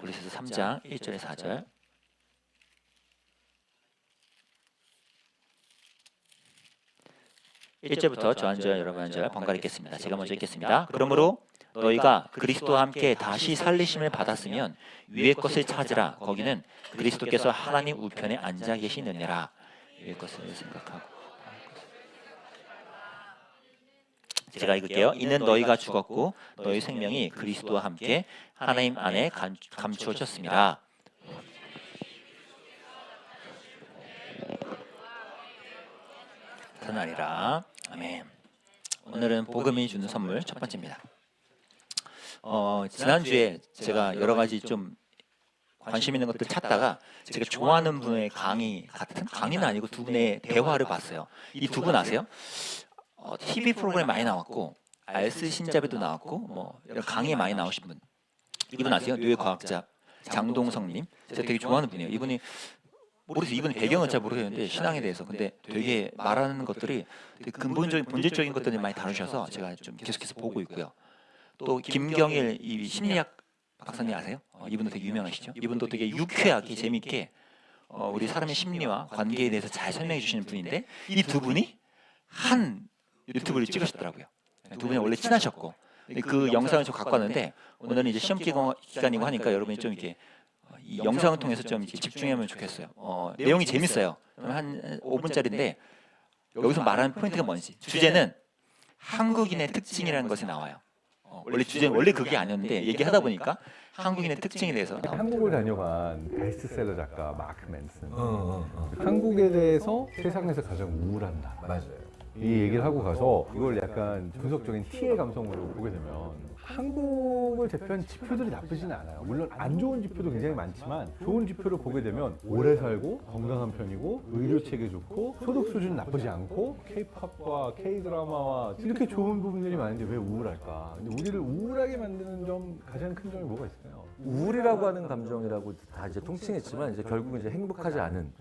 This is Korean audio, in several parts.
고린도서 3장 1절에 4절. (1절부터) 저 한 절 여러분 한 절 번갈아 읽겠습니다. 제가 먼저 읽겠습니다. 그러므로 너희가 그리스도와 함께 다시 살리심을 받았으면 위의 것을 찾으라. 거기는 그리스도께서 하나님 우편에 앉아 계시느니라. 위의 것을 생각하고. 제가 읽을게요. 이는 너희가 죽었고 너희 생명이 그리스도와 함께 하나님 안에 감추어졌습니다. 하나니라. 아멘. 오늘은 복음이 주는 선물 첫 번째입니다. 지난주에 제가 여러 가지 좀 관심 있는 것들 찾다가 제가 좋아하는 분의 강의 같은 강의는 아니고 두 분의 대화를 봤어요. 이 두 분 아세요? TV 프로그램 많이 나왔고 알스 신잡에도 나왔고 뭐 여러 강의에 많이 나오신 분. 이분 아세요? 뇌 과학자 장동성님. 제가 되게 좋아하는 분이에요. 이분이 모르겠어요. 이분 배경은 잘 모르겠는데 신앙에 대해서 근데 되게 말하는 것들이 되게 근본적인 본질적인 것들을 많이 다루셔서 제가 좀 계속해서 보고 있고요. 또 김경일 이 심리학 박사님 아세요? 이분도 되게 유명하시죠? 이분도 되게 유쾌하게 재밌게 우리 사람의 심리와 관계에 대해서 잘 설명해 주시는 분인데 이 두 분이 한 유튜브를 찍으셨더라고요. 두 분이 원래 친하셨고 그 영상을 좀 갖고 왔는데 오늘은 이제 시험 기간이고 하니까 여러분이 좀 이렇게 이 영상을 통해서 좀 이렇게 집중하면 좋겠어요. 내용이 재밌어요. 한 5분짜리인데 여기서 말하는 포인트가 뭔지 주제는 한국인의 특징이라는 것이 나와요. 원래 주제는 원래 그게 아니었는데 얘기하다 보니까 한국인의 특징에 대해서 한국을 다녀간 베스트셀러 작가 마크 맨슨. 한국에 대해서 세상에서 가장 우울한 나라. 맞아요. 이 얘기를 하고 가서 이걸 약간 분석적인 T의 감성으로 보게 되면 한국을 대표한 지표들이 나쁘지는 않아요. 물론 안 좋은 지표도 굉장히 많지만 좋은 지표를 보게 되면 오래 살고 건강한 편이고 의료 체계 좋고 소득 수준 나쁘지 않고 K-팝과 K-드라마와 이렇게 좋은 부분들이 많은데 왜 우울할까? 근데 우리를 우울하게 만드는 점 가장 큰 점이 뭐가 있을까요? 우울이라고 하는 감정이라고 다 이제 통칭했지만 이제 결국은 이제 행복하지 않은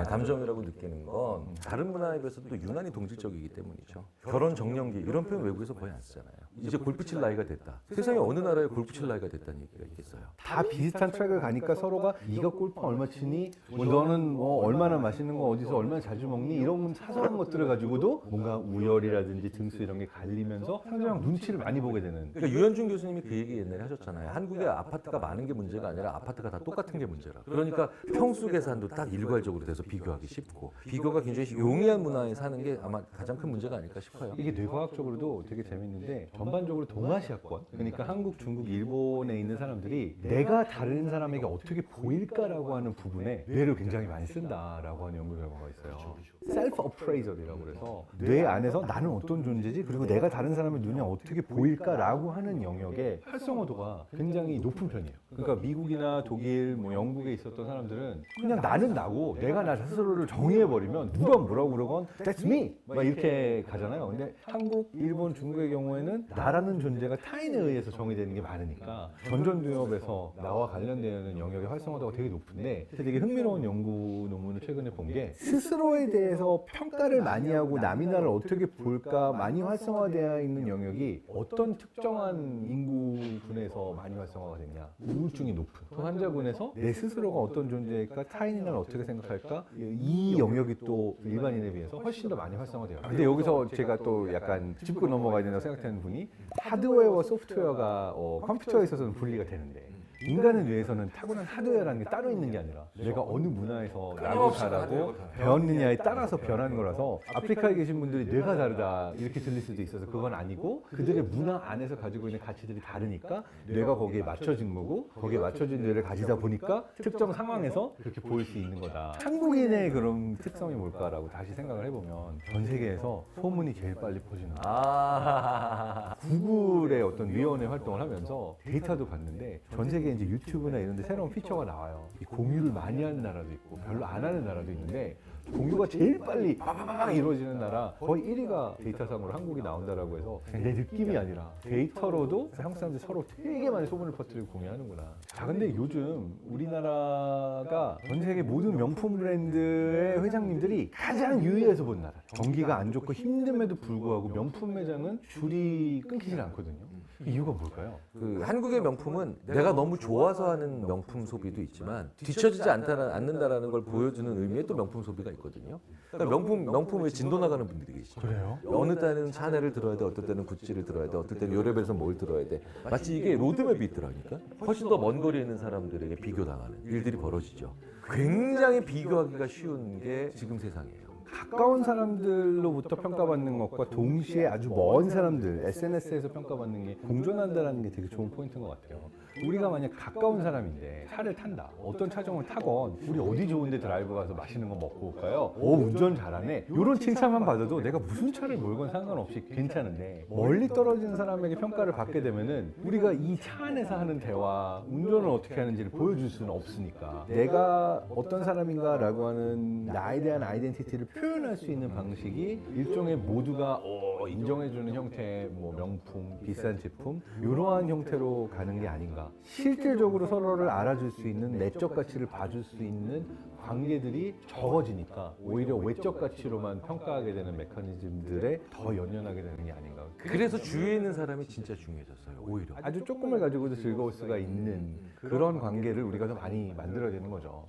감정이라고 느끼는 건 다른 문화에 비해서도 유난히 동질적이기 때문이죠. 결혼 정년기 이런 표현 외국에서 거의 안 쓰잖아요. 이제 골프 칠 나이가 됐다. 세상에 어느 나라에 골프 칠 나이가 됐다는 얘기가 있겠어요. 다 비슷한 트랙을 가니까 서로가 네가 골프 얼마 치니? 뭐 너는 뭐 얼마나 맛있는 거 어디서 얼마나 자주 먹니? 이런 사소한 것들을 가지고도 뭔가 우열이라든지 등수 이런 게 갈리면서 상대방 눈치를 많이 보게 되는. 그러니까 유현준 교수님이 그 얘기 옛날에 하셨잖아요. 한국의 아파트가 많은 게 문제가 아니라 아파트가 다 똑같은 게 문제라. 그러니까 평수 계산도 딱 일괄적으로 돼서 비교하기 쉽고 비교가 굉장히 용이한 문화에 사는 게 아마 가장 큰 문제가 아닐까 싶어요. 이게 뇌과학적으로도 되게 재밌는데 전반적으로 동아시아권, 그러니까 한국, 중국, 일본에 있는 사람들이 내가 다른 사람에게 어떻게 보일까라고 하는 부분에 뇌를 굉장히 많이 쓴다라고 하는 연구 결과가 있어요. 셀프 어프레이저이라고 그래서 뇌 안에서 나는 어떤 존재지 그리고 내가 다른 사람의 눈에 어떻게 보일까라고 하는 영역의 활성화도가 굉장히 높은 편이에요. 그러니까 미국이나 독일, 뭐 영국에 있었던 사람들은 그냥 나는 나고 내가 나 스스로를 정의해버리면 누가 뭐라고 그러건 That's me! 막 이렇게 가잖아요. 근데 한국, 일본, 중국의 경우에는 나라는 존재가 타인에 의해서 정의되는 게 많으니까 전전두엽에서 나와 관련되는 영역의 활성화도가 되게 높은데 되게 흥미로운 연구 논문을 최근에 본 게 스스로에 대해서 평가를 많이 하고 남이 나를 어떻게 볼까 많이 활성화되어 있는 영역이 어떤 특정한 인구군에서 많이 활성화가 됐냐. 우울증이 높은 환자군에서 내 스스로가 어떤 존재일까 타인이 나를 어떻게 생각할까 이 영역이 또 일반인에 비해서 훨씬 더 많이 활성화돼요. 근데 여기서 제가 또 약간 짚고 넘어가야 된다고 생각하는 분이 하드웨어와 소프트웨어가 컴퓨터에 있어서는 분리가 되는데 인간을 위해서는 타고난 하드웨어라는 게 따로 있는 게 아니라 내가 어느 문화에서 나고 자라고 배웠느냐에 따라서 변하는 거라서 아프리카에 계신 분들이 뇌가 다르다 이렇게 들릴 수도 있어서 그건 아니고 그들의 문화 안에서 가지고 있는 가치들이 다르니까 뇌가 거기에 맞춰진 거고 거기에 맞춰진 뇌를 가지다 보니까 특정 상황에서 그렇게 보일 수 있는 거다. 한국인의 그런 특성이 뭘까라고 다시 생각을 해보면 전 세계에서 소문이 제일 빨리 퍼지는 거예요. 구글의 어떤 위원회 활동을 하면서 데이터도 봤는데 전 세계 이제 유튜브나 이런 데 새로운 피처가 나와요. 이 공유를 많이 하는 나라도 있고 별로 안 하는 나라도 있는데 공유가 제일 빨리 빠바바박 이루어지는 나라 거의 1위가 데이터상으로 한국이 나온다라고 해서 내 느낌이 아니라 데이터로도 한국 사람들이 서로 되게 많이 소문을 퍼뜨리고 공유하는구나. 자 근데 요즘 우리나라가 전 세계 모든 명품 브랜드의 회장님들이 가장 유의해서 본 나라. 경기가 안 좋고 힘듦에도 불구하고 명품 매장은 줄이 끊기질 않거든요. 이유가 뭘까요? 그 한국의 명품은 내가 너무 좋아서 하는 명품 소비도 있지만 뒤처지지 않는다라는 걸 보여주는 의미의 또 명품 소비가 있거든요. 그러니까 명품에 진도 나가는 분들이 계시죠. 그래요? 어느 때는 샤넬을 들어야 돼, 어떨 때는 구찌를 들어야 돼, 어떨 때는 요레벨에서 뭘 들어야 돼. 마치 이게 로드맵이 있더라니까. 훨씬 더 먼 거리에 있는 사람들에게 비교당하는 일들이 벌어지죠. 굉장히 비교하기가 쉬운 게 지금 세상이에요. 가까운 사람들로부터 평가받는 것과 동시에 아주 먼 사람들, SNS에서 평가받는 게 공존한다는 게 되게 좋은 포인트인 것 같아요. 우리가 만약 가까운 사람인데 차를 탄다. 어떤 차종을 타건 우리 어디 좋은데 드라이브 가서 맛있는 거 먹고 올까요? 운전 잘하네. 이런 칭찬만 받아도 내가 무슨 차를 몰건 상관없이 괜찮은데 멀리 떨어진 사람에게 평가를 받게 되면은 우리가 이 차 안에서 하는 대화, 운전을 어떻게 하는지를 보여줄 수는 없으니까 내가 어떤 사람인가라고 하는 나에 대한 아이덴티티를 표현할 수 있는 방식이 일종의 모두가 인정해주는 형태의 뭐 명품, 비싼 제품 이러한 형태로 가는 게 아닌가. 실질적으로 서로를 알아줄 수 있는 내적 가치를 봐줄 수 있는 관계들이 적어지니까 오히려 외적 가치로만 평가하게 되는 메커니즘들에 더 연연하게 되는 게 아닌가. 그래서 주위에 있는 사람이 진짜 중요해졌어요. 오히려. 아주 조금을 가지고도 즐거울 수가 있는 그런 관계를 우리가 더 많이 만들어야 되는 거죠.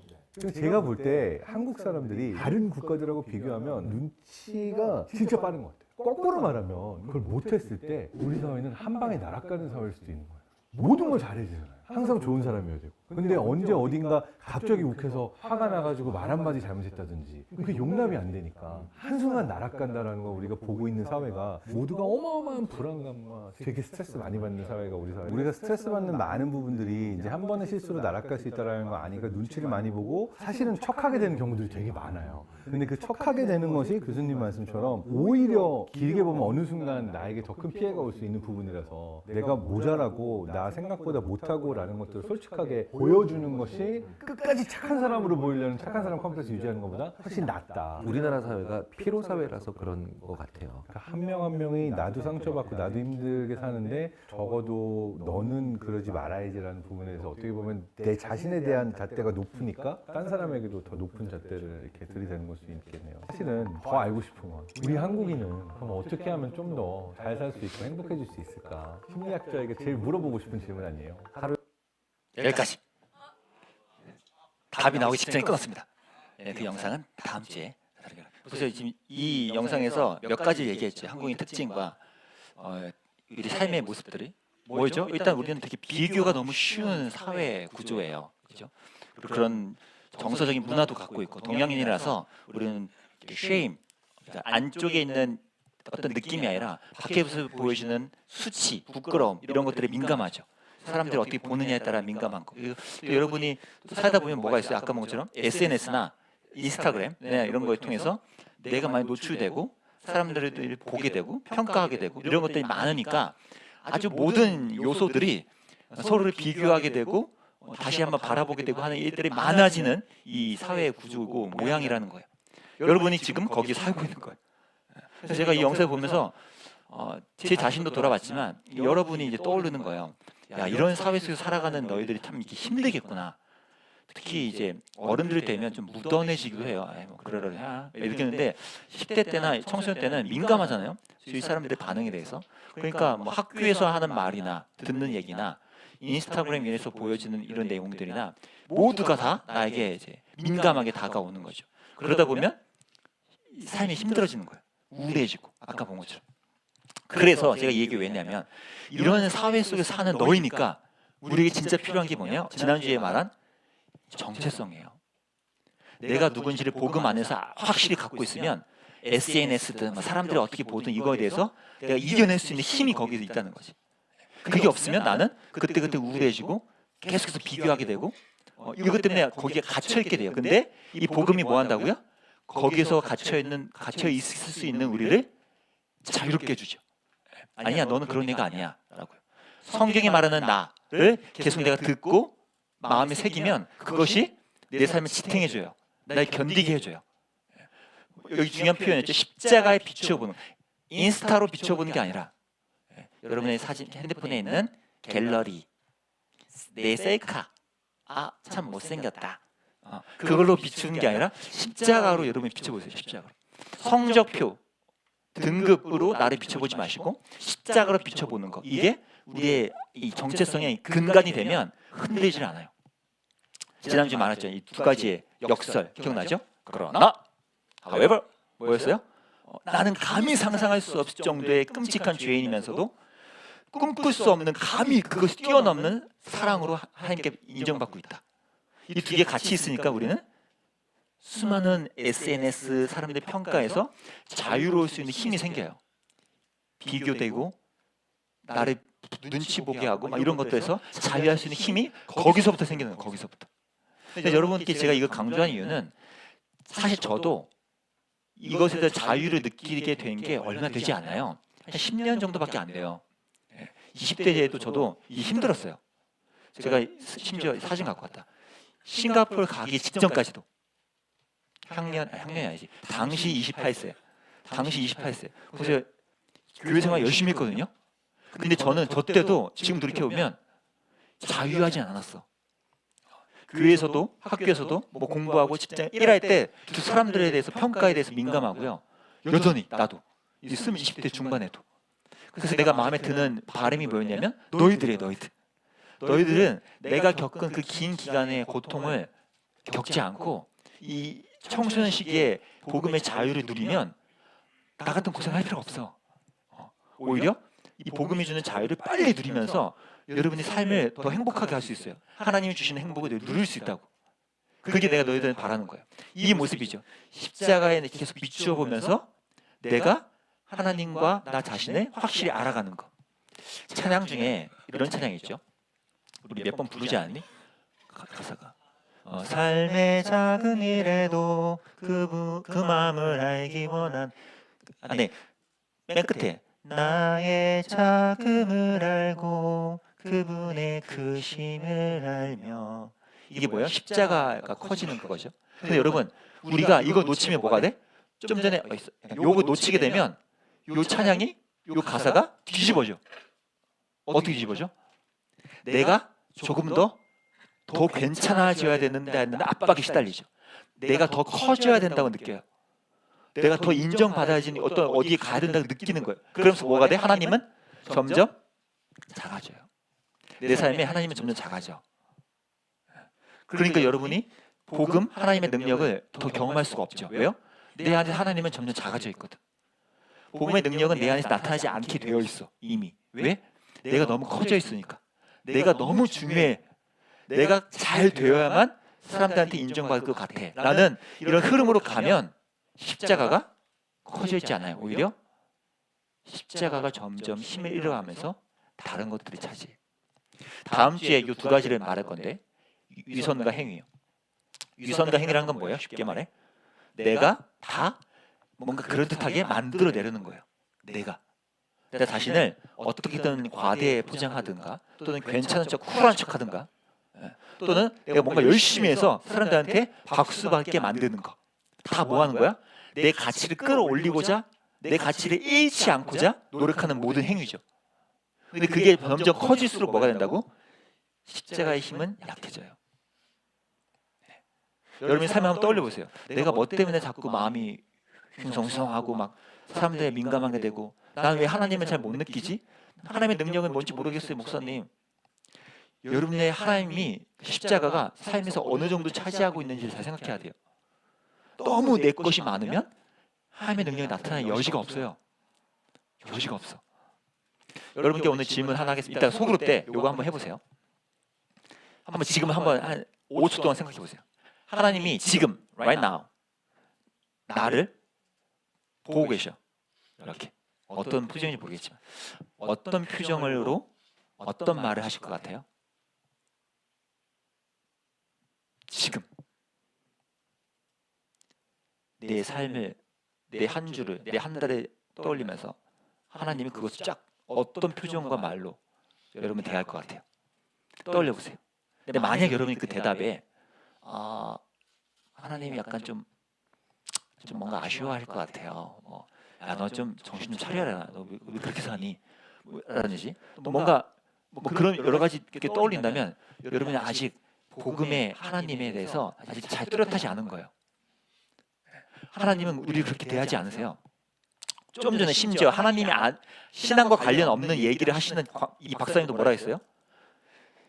제가 볼 때 한국 사람들이 다른 국가들하고 비교하면 눈치가 진짜 빠른 것 같아요. 거꾸로 말하면 그걸 못했을 때 우리 사회는 한 방에 날아가는 사회일 수도 있는 거예요. 모든 걸 잘해주잖아요. 항상 좋은 사람이어야 되고. 근데 언제 어딘가 갑자기 욱해서 화가 나가지고 말 한마디 잘못했다든지 그게 용납이 안 되니까 한순간 날아간다라는 걸 우리가 보고 있는 사회가 모두가 어마어마한 불안감과 되게 스트레스 많이 받는 사회가 우리 사회. 우리가 스트레스 받는 많은 부분들이 이제 한 번의 실수로 날아갈 수 있다는 거 아니까 눈치를 많이 보고 사실은 척하게 되는 경우들이 되게 많아요. 근데 그 척하게 되는 것이 교수님 말씀처럼 오히려 길게 보면 어느 순간 나에게 더 큰 피해가 올 수 있는 부분이라서 내가 모자라고 나 생각보다 못하고 라는 것들을 솔직하게 보여주는 것이 끝까지 착한 사람으로 보이려는 착한 사람 컴플렉스 유지하는 것보다 훨씬 낫다. 우리나라 사회가 피로 사회라서 그런 것 같아요. 한 명 한 명이 나도 상처받고 나도 힘들게 사는데 적어도 너는 그러지 말아야지라는 부분에서 어떻게 보면 내 자신에 대한 잣대가 높으니까 딴 사람에게도 더 높은 잣대를 이렇게 들이대는 걸 수 있겠네요. 사실은 더 알고 싶은 건 우리 한국인은 그럼 어떻게 하면 좀 더 잘 살 수 있고 행복해질 수 있을까? 심리학자에게 제일 물어보고 싶은 질문 아니에요? 여기까지. 답이 나오기 직전에 끊었습니다. 그 영상은 다음 주에 다루기로. 그래서 지금 이 영상에서 몇 가지 얘기했죠. 한국인 특징과 우리 삶의 모습들이 뭐죠? 일단 우리는 되게 비교가 너무 쉬운 사회 구조예요. 그렇죠? 그리고 그런 정서적인 문화도 갖고 있고 동양인이라서 우리는 shame, 그러니까 안쪽에 있는 어떤 느낌이 아니라 밖에서 보여지는 수치, 부끄러움 이런 것들에 민감하죠. 사람들이 어떻게 보느냐에 따라 민감한 거. 또 여러분이 살다 보면 뭐가 있어요? 아까 본 것처럼 SNS나 인스타그램 이런 거에 통해서 내가 많이 노출되고 사람들을 보게 되고 평가하게 되고 이런 것들이 많으니까 아주 모든 요소들이 서로를 비교하게 되고 다시 한번 바라보게 되고 하는 일들이 많아지는 이 사회의 구조고 모양이라는 거예요. 여러분이 지금 거기에 살고 있는 거예요. 그래서 제가 이 영상을 보면서 제 자신도 돌아봤지만 여러분이 이제 떠오르는 거예요. 야, 이런 사회 속에서 살아가는 너희들이 참 이렇게 힘들겠구나. 특히 이제 어른들이 되면 좀 무던해지기도 해요. 뭐 그러려냐 이렇게 했는데 10대 때나 청소년 때는 민감하잖아요. 주위 사람들의 반응에 대해서. 그러니까 뭐 학교에서 하는 말이나 듣는 얘기나 인스타그램 에서 보여지는 이런 내용들이나 모두가 다 나에게 이제 민감하게 다가오는 거죠. 그러다 보면 삶이 힘들어지는 거예요. 우울해지고 아까 본 것처럼. 그래서 제가 이 얘기 왜 했냐면 이런 사회 속에 사는 너희니까 우리에게 진짜 필요한 게 뭐냐? 지난주에 말한 정체성이에요. 내가 누군지를 복음 안에서 확실히 갖고 있으면 SNS든 사람들이 어떻게 보든 이거에 대해서 내가 이겨낼 수 있는 힘이 거기에 있다는 거지. 그게 없으면 나는 그때그때 우울해지고 계속해서 비교하게 되고 이것 때문에 거기에 갇혀 있게 돼요. 근데 이 복음이 뭐 한다고요? 거기에서 갇혀 있을 수 있는 우리를 자유롭게 해주죠. 아니야, 너는 그런 애가 아니야 라고요. 성경이 말하는 나를 계속 내가 듣고 마음에 새기면 그것이 내 삶을 지탱해줘요. 날 견디게 해줘요. 여기 중요한 표현이었죠. 십자가에 비춰보는, 인스타로 비춰보는 게 아니라 여러분의 사진, 핸드폰에 있는 갤러리, 내 셀카, 참 못생겼다, 그걸로 비추는 게 아니라 십자가로 여러분이 비춰보세요. 십자가로. 성적표, 등급으로 나를 비춰보지 마시고 십자가로 비춰보는 거. 이게 우리의 이 정체성의 근간이 되면 흔들리질 않아요. 지난주에 말했죠. 이 두 가지의 역설 기억나죠? 그러나 however 뭐였어요? 나는 감히 상상할 수 없을 정도의 끔찍한 죄인이면서도 꿈꿀 수 없는 감히 그것을 뛰어넘는 사랑으로 하나님께 인정받고 있다. 이 두 개 같이 있으니까 우리는 수많은 SNS 사람들의 평가에서 자유로울 수 있는 힘이 생겨요. 비교되고 나를 눈치 보게 하고 막 이런 것들에서 자유할 수 있는 힘이 거기서부터 생기는 거예요. 거기서부터. 근데 여러분께 제가 이걸 강조한 이유는 사실 저도 이것에 대해 자유를 느끼게 된 게 얼마 되지 않아요. 한 10년 정도밖에 안 돼요. 20대에도 저도 힘들었어요. 제가 심지어 사진 갖고 왔다. 싱가포르 가기 직전까지도 학년이 아니지. 당시 28세. 당시 28세. 그래서 교회 생활 열심히 했거든요. 근데 저는 저 때도 지금 돌이켜보면 자유하지 않았어. 교회에서도 학교에서도 뭐 공부하고 직장 일할 때 그 사람들에 대해서 평가에 대해서 민감하고요. 여전히 나도 20대 중반에도. 그래서 내가 마음에 드는 바람이 뭐였냐면 너희들이에요. 너희들은 내가 겪은 그 긴 기간의 고통을 겪지 않고 이 청소년 시기에 복음의 자유를 누리면 나 같은 고생할 필요가 없어. 오히려 이 복음이 주는 자유를 빨리 누리면서 여러분의 삶을 더 행복하게 할 수 있어요. 하나님이 주시는 행복을 누릴 수 있다고. 그게 내가 너희들한테 바라는 거예요. 이 모습이죠. 십자가에 계속 비추어 보면서 내가 하나님과 나 자신을 확실히 알아가는 거. 찬양 중에 이런 찬양이 있죠. 우리 몇 번 부르지 않니? 가사가 삶의 작은 일에도 그 마음을 알기 원한 네, 맨 끝에 나의 작음을 알고 그분의 크심을 알며 이게 뭐예요? 십자가가 커지는 그거죠. 근데 여러분 우리가 이거 놓치면 뭐가 돼? 좀 전에 요거 놓치게 되면 요 찬양이 요 가사가 뒤집어져. 어떻게 뒤집어져? 내가 조금 더 괜찮아져야 되는데 하는 압박이 시달리죠. 내가 더 커져야 된다고 느껴요. 내가 더 인정받아야지 어디에 가야 된다고 느끼는 거예요. 그러면서 뭐가 돼? 하나님은 점점 작아져요. 내 삶에 하나님은 점점 작아져. 그러니까 여러분이 복음, 하나님의 능력을 더 경험할 수가 없죠. 왜요? 내 안에 하나님은 점점 작아져 있거든. 복음의 능력은 내 안에서 나타나지 않게 되어 있어. 이미. 왜? 내가 너무 커져 있으니까. 내가 너무 중요해. 내가 잘 되어야만 사람들한테 인정받을 것 같아. 라는 이런 흐름으로 가면 십자가가 커져 있지 않아요. 오히려 십자가가 점점 힘을 잃어가면서 다른 것들이 차지해. 다음 주에 이 두 가지를 말할 건데 위선과 행위요. 위선과 행위라는 건 뭐예요? 쉽게 말해 내가 다 뭔가 그럴듯하게 만들어내려는 거예요. 내가 자신을 어떻게든 과대에 포장하든가 또는 괜찮은 척 쿨한 척 하든가 또는 내가 뭔가 열심히 해서 사람들한테 박수 받게 만드는 거. 다 뭐 하는 거야? 내 가치를 끌어올리고자 내 가치를 잃지 않고자 노력하는 모든 행위죠. 근데 그게 점점 커질수록 뭐가 된다고? 십자가의 힘은 약해져요. 여러분이 삶을 한번 떠올려 보세요. 내가 뭐 때문에 자꾸 마음이 흉성흉성하고 막 사람들에 민감하게 되고 나는 왜 하나님을 잘 못 느끼지? 하나님의 능력은 뭔지 모르겠어요, 목사님. 여러분의 하나님이 십자가가 삶에서 어느 정도 차지하고 있는지를 잘 생각해야 돼요. 너무 내 것이 많으면 하나님의 능력이 나타날 여지가 없어요. 여지가 없어. 여러분께 오늘 질문 하나 하겠습니다. 이따 속으로 때 요거 한번 해보세요. 지금 한 5초 동안 생각해 보세요. 하나님이 지금 right now 나를 보고 계셔. 이렇게 어떤 표정인지 모르겠지만 어떤 표정으로 어떤 말을 하실 것 같아요? 지금 내 삶을 내 한 주를 내 한 달을 떠올리면서 하나님이 그것을 쫙 어떤 표정과 말로 여러분 대할 것 같아요. 떠올려 보세요. 근데 만약 여러분이 그 대답에 하나님이 약간 좀 뭔가 아쉬워할 것 같아요. 야, 너 좀 정신 좀 차려라. 너 왜 그렇게 사니? 라든지 뭔가 그런 여러 가지 이렇게 떠올린다면 여러분이 아직 복음의 하나님에 대해서 아직 잘 뚜렷하지 않은 거예요. 하나님은 우리를 그렇게 대하지 않으세요. 좀 전에 심지어 하나님이 신앙과 관련 없는 얘기를 하시는 이 박사님도 뭐라 했어요?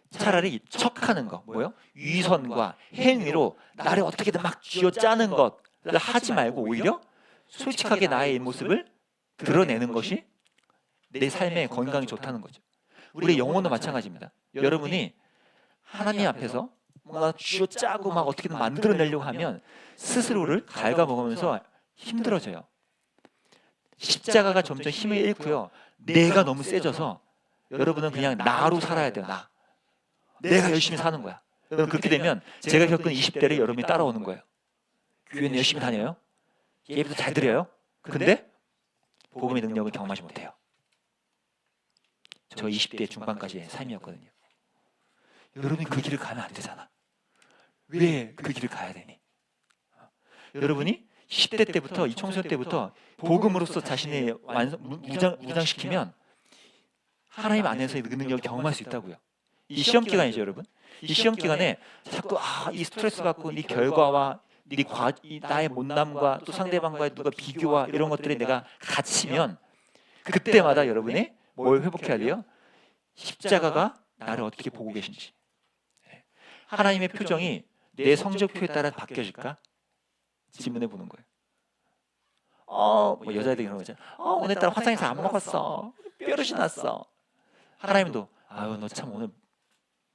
차라리 척하는 거, 뭐요? 위선과 행위로 나를 어떻게든 막 쥐어짜는 것을 하지 말고 오히려 솔직하게 나의 모습을 드러내는 것이 내 삶의 건강이 좋다는 거죠. 우리 영혼도 마찬가지입니다. 여러분이 하나님 앞에서 뭔가 쥐어짜고 막 어떻게든 만들어내려고 하면 스스로를 갉아먹으면서 힘들어져요. 십자가가 점점 힘을 잃고요. 내가 너무 세져서 여러분은 그냥 나로 살아야 돼요. 내가 열심히 사는 거야. 여러분 그렇게 되면 제가 겪은 20대를 여러분이 따라오는 거예요. 교회는 열심히 다녀요. 예배도 잘 드려요. 근데 복음의 능력을 경험하지 못해요. 저 20대 중반까지의 삶이었거든요. 여러분이 그 길을 가면 안 되잖아. 왜 그 길을 가야 되니? 여러분이 10대 때부터, 이 청소년 때부터 복음으로서 자신의 무장시키면 하나님 안에서의 그 능력을 경험할 수 있다고요. 이 시험 기간이죠, 여러분. 이 시험 기간에 자꾸 이 스트레스 받고 네 결과와 이 나의 못남과 또 상대방과의 누가 비교와 이런 것들에 내가 갇히면 그때마다 여러분이 뭘 회복해야 돼요? 십자가가 나를 어떻게 보고 계신지. 하나님의 표정이 내 성적표에 따라 바뀌어질까? 질문해 보는 거예요. 뭐 여자애들 이런 거죠. 오늘따라 화장해서 안 먹었어. 뾰루시 났어. 하나님도 아유 너 참 오늘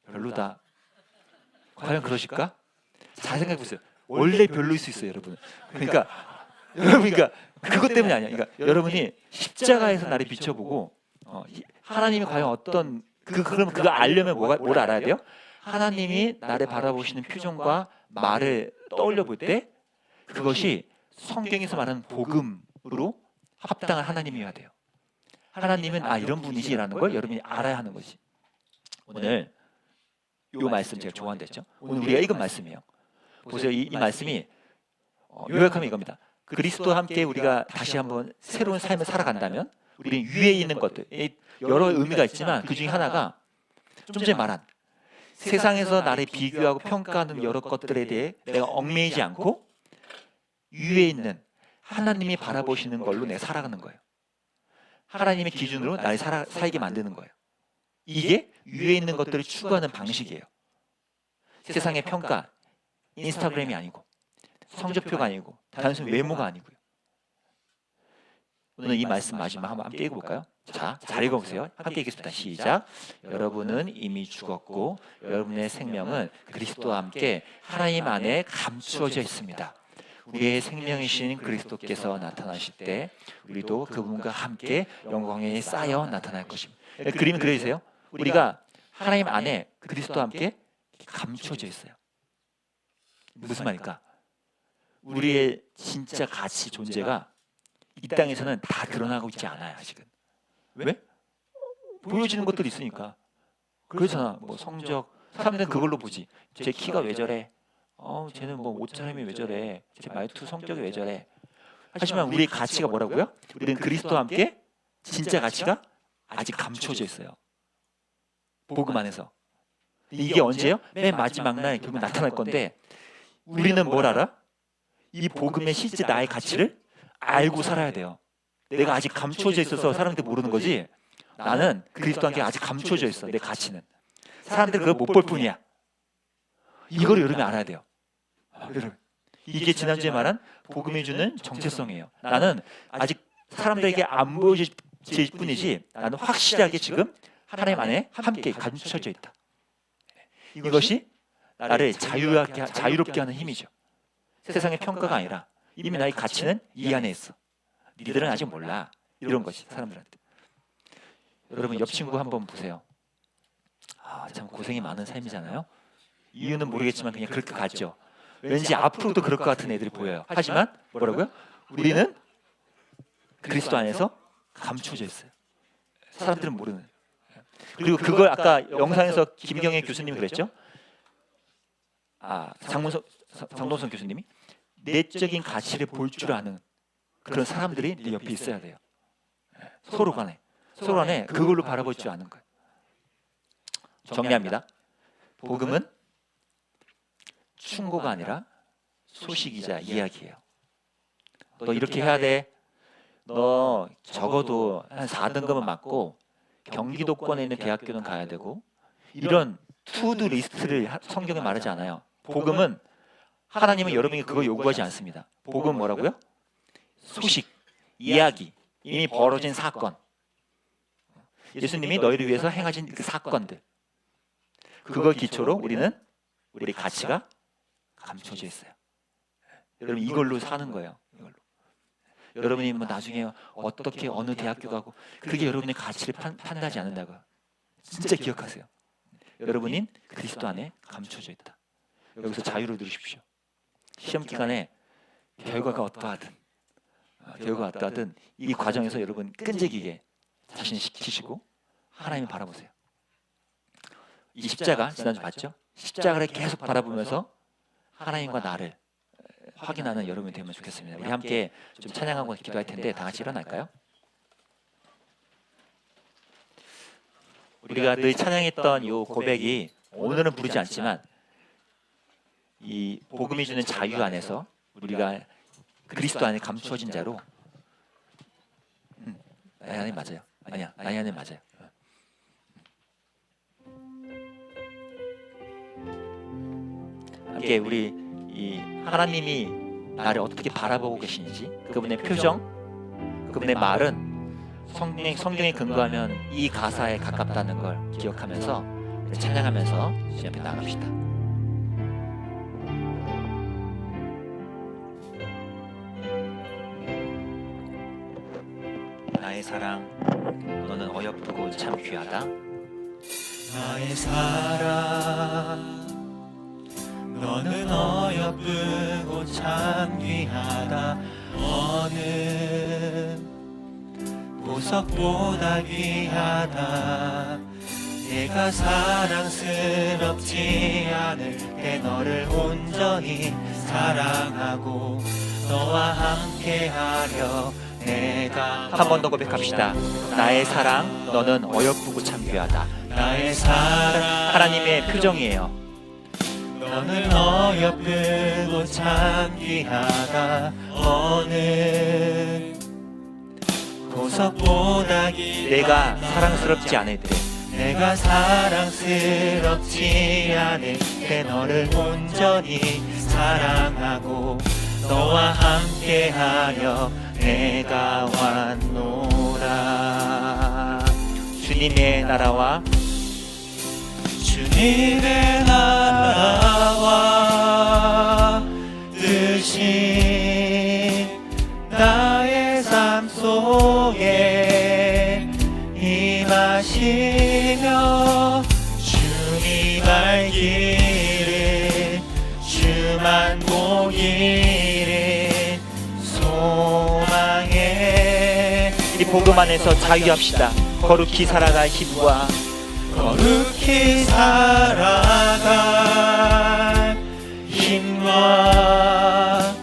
별로다. 과연 그러실까? 잘 생각해 보세요. 원래 별로일 수 있어요, 여러분. 그러니까 그것 때문이 아니야. 그러니까 여러분이 십자가에서 나를 비춰보고 하나님이 과연 어떤 그럼 그거 알려면 뭘 알아야 돼요? 하나님이 나를 바라보시는 표정과 말을 떠올려 볼 때 그것이 성경에서 말하는 복음으로 합당한 하나님이어야 돼요. 하나님은 이런 분이시라는 걸 여러분이 알아야 하는 거지. 오늘 이 말씀 제가 좋아한다 했죠. 오늘 우리가 읽은 말씀이에요. 보세요. 이 말씀이 요약하면 이겁니다. 그리스도와 함께 우리가 다시 한번 새로운 삶을 살아간다면 우리는 위에 있는 것들, 여러 의미가 있지만 그 중에 하나가 좀 전에 말한 세상에서 나를 비교하고 평가하는 여러 것들에 대해 내가 얽매이지 않고 위에 있는 하나님이 바라보시는 걸로 내가 살아가는 거예요. 하나님의 기준으로 나를 살게 만드는 거예요. 이게 위에 있는 것들을 추구하는 방식이에요. 세상의 평가, 인스타그램이 아니고 성적표가 아니고 단순 외모가 아니고요. 오늘 이 말씀 마지막 한번 함께 읽어볼까요? 자, 잘 읽어보세요. 함께 읽겠습니다. 시작. 여러분은 이미 죽었고 여러분의 생명은 그리스도와 함께 하나님 안에 감추어져 있습니다. 우리의 생명이신 그리스도께서 나타나실 때 우리도 그분과 함께 영광에 쌓여 나타날 것입니다. 그림이 그려주세요. 우리가 하나님 안에 그리스도와 함께 감추어져 있어요. 무슨 말일까? 우리의 진짜 가치, 존재가 이 땅에서는 다 드러나고 있지 않아요. 아직은. 왜? 보여지는 것들이 있으니까. 그렇잖아. 뭐 성적, 사람들은 그걸로 보지. 제 키가 왜 저래? 쟤는 뭐 옷차림이 왜 저래? 제 말투, 성격이 왜 저래? 하지만 우리의 가치가 뭐라고요? 우리는 그리스도와 함께 진짜 가치가 아직 감춰져 있어요. 복음 안에서. 이게 언제요? 맨 마지막 날 결국 나타날 건데 우리는 뭘 알아? 이 복음의 실제 나의 가치를 알고 살아야 돼요. 내가 아직 감춰져 있어서 사람들이 모르는 거지. 나는 그리스도와 함께 아직 감춰져 있어. 내 가치는. 사람들이 그걸 못 볼 뿐이야. 이걸 여러분이 알아야 돼요. 여러분, 이게 지난주에 말한 복음이 주는 정체성이에요. 나는 아직 사람들에게 안 보여질 뿐이지 나는 확실하게 지금 하나님 안에 함께 감춰져 있다. 이것이 나를 자유롭게 하는 힘이죠. 세상의 평가가 아니라 이미 나의 가치는 이 안에 있어. 니들은 아직 몰라. 이런 것이 사람들한테. 여러분 옆 친구 한번 보세요. 참 고생이 많은 삶이잖아요. 이유는 모르겠지만 그냥 그렇게 가죠. 왠지 앞으로도 그럴 것 같은 애들이 보여요. 하지만 뭐라고요? 우리는 그리스도 안에서 감춰져 있어요. 사람들은 모르는. 그리고 그걸 아까 영상에서 김경애 교수님이 그랬죠. 장동선 교수님이 내적인 가치를 볼 줄 아는 그런 사람들이 네 옆에 있어야 돼요. 서로 간에 그걸로 바라볼 줄 아는 거예요. 정리합니다. 복음은 충고가 아니라 소식이자 이야기예요. 너 이렇게 해야 돼. 너 적어도 한 4등급은 맞고 경기도권에 있는 대학교는 가야 되고 이런 투두 리스트를 성경에 말하지 않아요. 복음은 하나님은 여러분이 그거 요구하지 않습니다. 복음은 뭐라고요? 소식, 이야기, 이미 벌어진 사건, 예수님이 너희를 위해서 행하신 그 사건들, 그걸 기초로 우리 가치가 감춰져 있어요. 여러분 이걸로 사는 거예요. 이걸로. 여러분이 뭐 나중에 어떻게 어느 대학교 가고 그게 여러분의 가치를 판단하지 않는다고요. 진짜 기억하세요. 여러분인 그리스도 안에 감춰져 있다. 여기서 자유를 누리십시오. 시험 기간에 결과가 어떠하든 이 과정에서 여러분 끈질기게 자신 지키시고 하나님을 바라보세요. 이 십자가 지난주 봤죠? 십자가를 계속 바라보면서 하나님과 나를 확인하는 여러분이 되면 좋겠습니다. 우리 함께 좀 찬양하고 기도할 텐데 다 같이 일어날까요? 우리가 늘 찬양했던 이 고백이 오늘은 부르지 않지만 이 복음이 주는 자유 안에서 우리가 그리스도 안에 감추어진 자로 나야는 맞아요. 아니야, 나야는 맞아요. 함께 우리 이 하나님이 나를 어떻게 바라보고 계시는지 그분의 표정, 그분의 말은 성경에 근거하면 이 가사에 가깝다는 걸 기억하면서 찬양하면서 주님 앞에 나갑시다. 나의 사랑, 너는 어여쁘고 참 귀하다. 나의 사랑, 너는 어여쁘고 참 귀하다. 어느 보석보다 귀하다. 내가 사랑스럽지 않을 때 너를 온전히 사랑하고 너와 함께하려 내가 한 번 더 고백합시다. 나의 사랑, 너는 어여쁘고 참 귀하다. 나의 사랑, 하나님의 표정이에요. 너는 어여쁘고 참 귀하다. 어느 보석보다 내가 사랑스럽지 않을 때, 내가 사랑스럽지 않을 때 너를 온전히 사랑하고 너와 함께하여 내가 왔노라. 주님의 나라와 주님의 나라와 뜻이 나의 삶 속에 임하시며 주님 알기를 주만 보기를 소망해. 이 복음 안에서 자유합시다. 거룩히 살아갈 힘과 거룩히 살아갈 힘과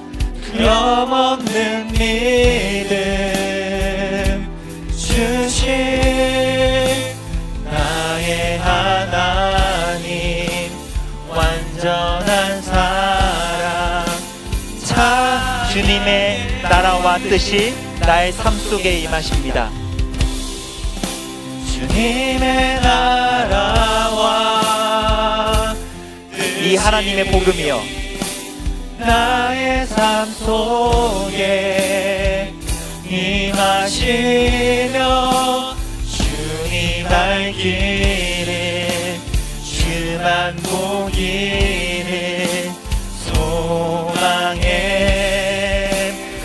두려움없는 믿음 주신 나의 하나님 완전한 사랑. 자, 주님의 나라와 뜻이 나의 삶 속에 임하십니다. 주님의 나라와 이 하나님의 복음이요 나의 삶 속에 임하시며 주님 알기를 주만 보기를 소망해.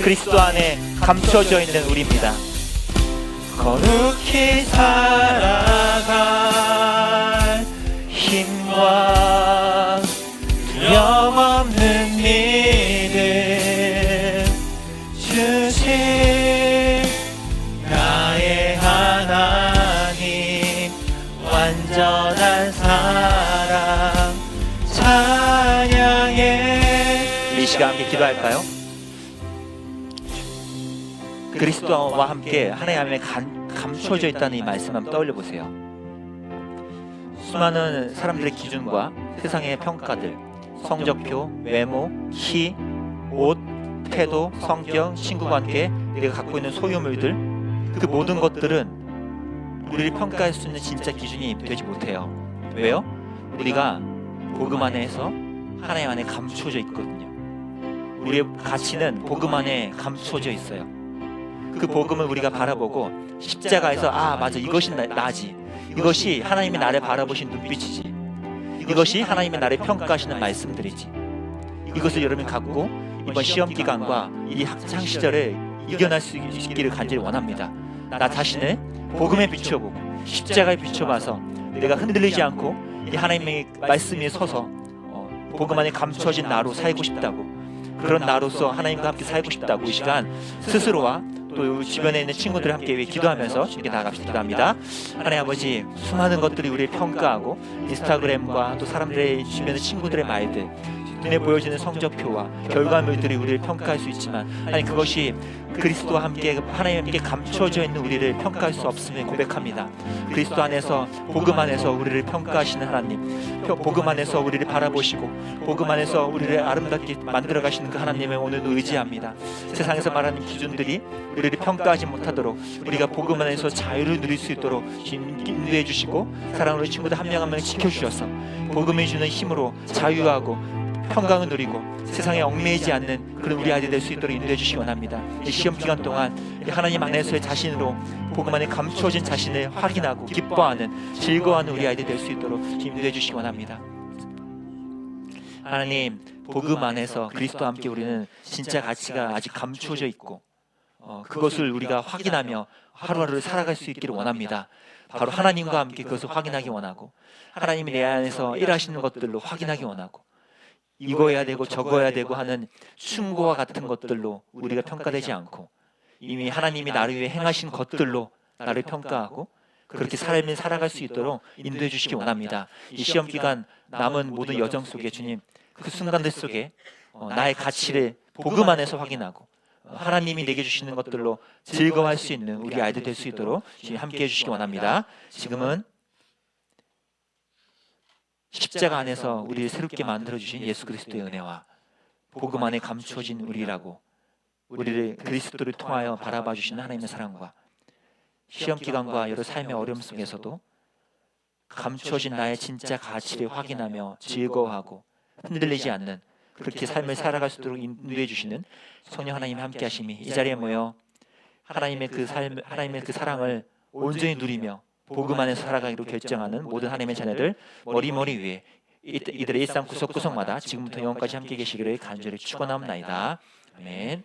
그리스도 안에 감춰져 있는 우리입니다. 거룩히 살아갈 힘과 두려움없는 믿음 주신 나의 하나님 완전한 사랑 찬양해. 이 시간 함께 기도할까요? 그리스도와 함께 하나님의 감춰져 있다는 이 말씀 한번 떠올려 보세요. 수많은 사람들의 기준과 세상의 평가들, 성적표, 외모, 키, 옷, 태도, 성격, 친구관계, 내가 갖고 있는 소유물들, 그 모든 것들은 우리를 평가할 수 있는 진짜 기준이 되지 못해요. 왜요? 우리가 복음 안에서 하나님 안에 감추어져 있거든요. 우리의 가치는 복음 안에 감추어져 있어요. 그 복음을 우리가 바라보고 십자가에서 맞아, 이것이 나지, 이것이 하나님이 나를 바라보신 눈빛이지, 이것이 하나님이 나를 평가하시는 말씀들이지, 이것을 여러분이 갖고 이번 시험 기간과 이 학창 시절을 이겨낼 수 있기를 간절히 원합니다. 나 자신을 복음에 비춰보고 십자가에 비춰봐서 내가 흔들리지 않고 이 하나님의 말씀 위에 서서 복음 안에 감춰진 나로 살고 싶다고, 그런 나로서 하나님과 함께 살고 싶다고 이 시간 스스로와 또 주변에 있는 친구들 함께 기도하면서 주님께 나아갑시다. 기도합니다. 하나님 아버지, 수많은 것들이 우리를 평가하고 인스타그램과 또 사람들의 주변의 친구들의 말들, 눈에 보여지는 성적표와 결과물들이 우리를 평가할 수 있지만 아니, 그것이 그리스도와 함께 하나님 함께 감춰져 있는 우리를 평가할 수 없음을 고백합니다. 그리스도 안에서 복음 안에서 우리를 평가하시는 하나님, 복음 안에서 우리를 바라보시고 복음 안에서 우리를 아름답게 만들어 가시는 그 하나님을 오늘 의지합니다. 세상에서 말하는 기준들이 우리를 평가하지 못하도록 우리가 복음 안에서 자유를 누릴 수 있도록 인도해 주시고 사랑으로 친구들 한 명 한 명 지켜주셔서 복음이 주는 힘으로 자유하고 평강을 누리고 세상에 얽매이지 않는 그런 우리 아이들 될 수 있도록 인도해 주시기 원합니다. 이 시험 기간 동안 하나님 안에서의 자신으로 복음 안에 감추어진 자신을 확인하고 기뻐하는, 즐거워하는 우리 아이들 될 수 있도록 인도해 주시기 원합니다. 하나님, 복음 안에서 그리스도와 함께 우리는 진짜 가치가 아직 감추어져 있고 그것을 우리가 확인하며 하루하루를 살아갈 수 있기를 원합니다. 바로 하나님과 함께 그것을 확인하기 원하고 하나님이 내 안에서 일하시는 것들로 확인하기 원하고 이거 해야 되고 저거 해야 되고 하는 충고와 같은 것들로 우리가 평가되지 않고 이미 하나님이 나를 위해 행하신 것들로 나를 평가하고 그렇게 삶을 살아갈 수 있도록 인도해 주시기 원합니다. 이 시험 기간 남은 모든 여정 속에 주님, 그 순간들 속에 나의 가치를 복음 안에서 확인하고 하나님이 내게 주시는 것들로 즐거워할 수 있는 우리 아이들 될 수 있도록 주님 함께해 주시기 원합니다. 지금은 십자가 안에서 우리를 새롭게 만들어주신 예수 그리스도의 은혜와 복음 안에 감추어진 우리라고 우리를 그리스도를 통하여 바라봐 주시는 하나님의 사랑과 시험 기간과 여러 삶의 어려움 속에서도 감추어진 나의 진짜 가치를 확인하며 즐거워하고 흔들리지 않는 그렇게 삶을 살아갈 수 있도록 인도해 주시는 성령 하나님 함께 하심이 이 자리에 모여 하나님의 그 삶, 하나님의 그 사랑을 온전히 누리며 복음 안에서 살아가기로 결정하는 모든 하나님의 자녀들 머리머리 위에 이들의 일상 구석구석마다 지금부터 영원까지 함께 계시기를 간절히 축원하옵나이다. 아멘.